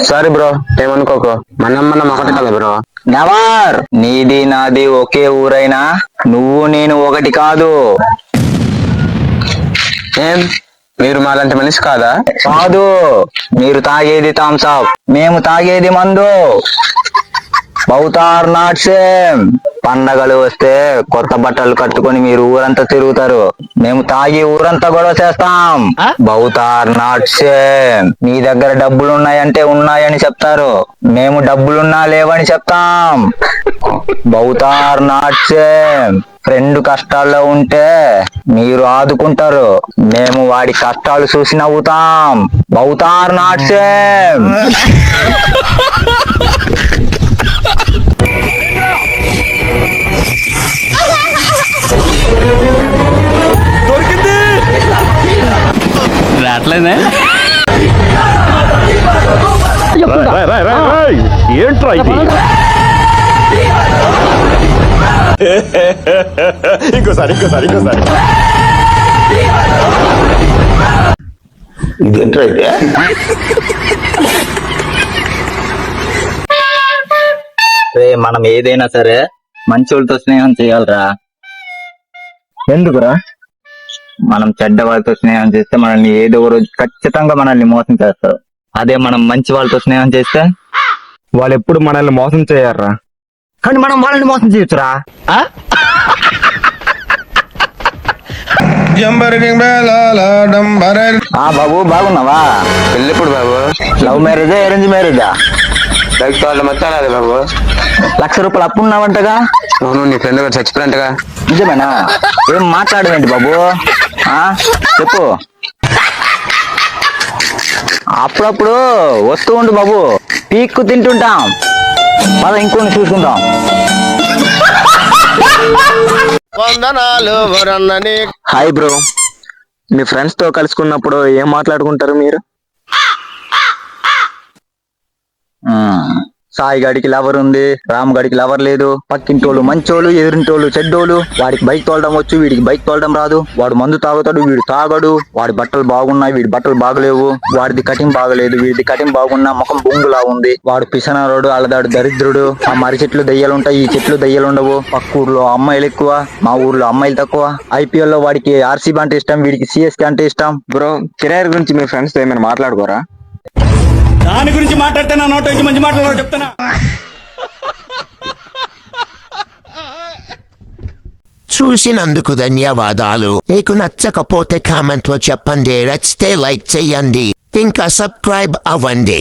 Sorry bro, ఏమనుకోకు. మనం ఒకటి కదా బ్రో. నెవర్. నీది నాది ఒకే ఊరైనా నువ్వు నేను ఒకటి కాదు. ఏం మీరు మాలాంటి మనిషి కాదా? కాదు. మీరు తాగేది థమ్సప్, మేము తాగేది మందు. బౌత్ ఆర్ నాట్ సేమ్. పండగలు వస్తే కొత్త బట్టలు కట్టుకొని మీరు ఊరంతా తిరుగుతారు, మేము తాగి ఊరంతా గొడవ చేస్తాం. బౌత్ ఆర్ నాట్ సేమ్. మీ దగ్గర డబ్బులు ఉన్నాయంటే ఉన్నాయని చెప్తారు, మేము డబ్బులున్నా లేవని చెప్తాం. బౌత్ ఆర్ నాట్ సేమ్. ఫ్రెండ్ కష్టాల్లో ఉంటే మీరు ఆదుకుంటారు, మేము వాడి కష్టాలు చూసి నవ్వుతాం. బౌత్ ఆర్ నాట్ సేమ్. దొరికింది రావట్లేదే. ఏంట్రా ఇది? ఇంకోసారి ఇదేంట్రా ఇది? మనం ఏదైనా సరే మంచోళ్ళతో స్నేహం చేయాలరా. ఎందుకురా? మనం చెడ్డ వాళ్ళతో స్నేహం చేస్తే మనల్ని ఏదో రోజు ఖచ్చితంగా మనల్ని మోసం చేస్తారు. అదే మనం మంచి వాళ్ళతో స్నేహం చేస్తే వాళ్ళు ఎప్పుడు మనల్ని మోసం చేయర్రా, కానీ మనం వాళ్ళని మోసం చేయొచ్చురా. బాబు బాగున్నావా? పెళ్ళిప్పుడు బాబు. లవ్ మ్యారేజా అరేంజ్ మ్యారేజా? బైక్ తోళ్ళ మొత్తం రాదు బాబు. ₹1,00,000 అప్పు ఉన్నావంటగా? అవును, నీ ఫ్రెండ్ గారు చచ్చిపోయినట్టుగా. నిజమేనా? ఏం మాట్లాడవేంటి బాబు? చెప్పు. అప్పుడప్పుడు వస్తూ ఉండు బాబు, పీక్కు తింటుంటాం. మళ్ళీ ఇంకొని చూసుకుంటాం. హాయ్ బ్రో, మీ ఫ్రెండ్స్ తో కలుసుకున్నప్పుడు ఏం మాట్లాడుకుంటారు మీరు? సాయి గడికి లవర్ ఉంది, రామ్ గడికి లవర్ లేదు, పక్కింటోళ్ళు మంచోళ్ళు, ఎదురింటోళ్ళు చెడ్డోళ్ళు. వాడికి బైక్ తోలడం వచ్చు, వీడికి బైక్ తోలడం రాదు. వాడు మందు తాగుతాడు, వీడు తాగడు. వాడి బట్టలు బాగున్నాయి, వీడి బట్టలు బాగలేవు. వాడిది కటింగ్ బాగలేదు, వీడిది కటింగ్ బాగున్నా ముఖం బొంగులా ఉంది. వాడు పిసనారోడు, అలదాడు దరిద్రుడు. ఆ మర్రి చెట్లు దయ్యాలుంటాయి, ఈ చెట్లు దయ్యాలుండవు. పక్క ఊర్లో అమ్మాయిలు ఎక్కువ, మా ఊర్లో అమ్మాయిలు తక్కువ. IPL లో వాడికి RCB అంటే ఇష్టం, వీడికి CSK అంటే ఇష్టం. బ్రో, కెరీర్ గురించి మీ ఫ్రెండ్స్ తో ఏమైనా మాట్లాడుకోరా? దాని గురించి మాట్లాడితే నా నోట మంచి మాట్లాడారు చెప్తానా. చూసినందుకు ధన్యవాదాలు. మీకు నచ్చకపోతే కామెంట్ లో చెప్పండి, నచ్చితే లైక్ చేయండి, ఇంకా సబ్స్క్రైబ్ అవ్వండి.